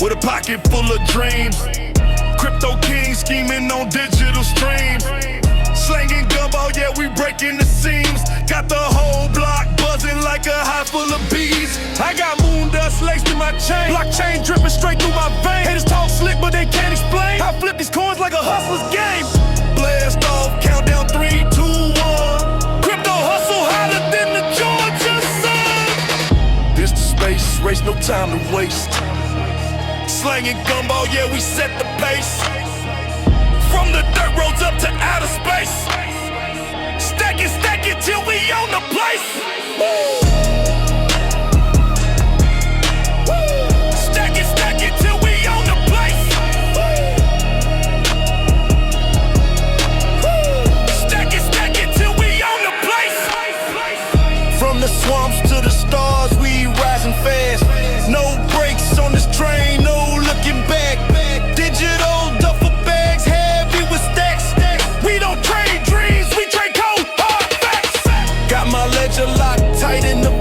with a pocket full of dreams. Crypto king scheming on digital streams. Slanging gumbo, yeah, we breaking the seams. Got the whole block buzzing like a hive full of bees. I got moon dust laced in my chain, blockchain dripping straight through my veins. Haters talk slick, but they can't explain. I flip these coins like a hustler's game. Blast off, countdown 3, 2, 1. Crypto hustle hotter than the Georgia sun. This the space race, no time to waste. Slanging gumbo, yeah, we set the pace. From the dirt roads up to outer space. Stack it till we own the place. Stack it till we own the place. Stack it till we own the place. From the swamps to the stars, we rising fast. No brakes on this train, no looking back. Digital duffel bags, heavy with stacks. We don't trade dreams, we trade cold hard facts. Got my ledger locked tight in the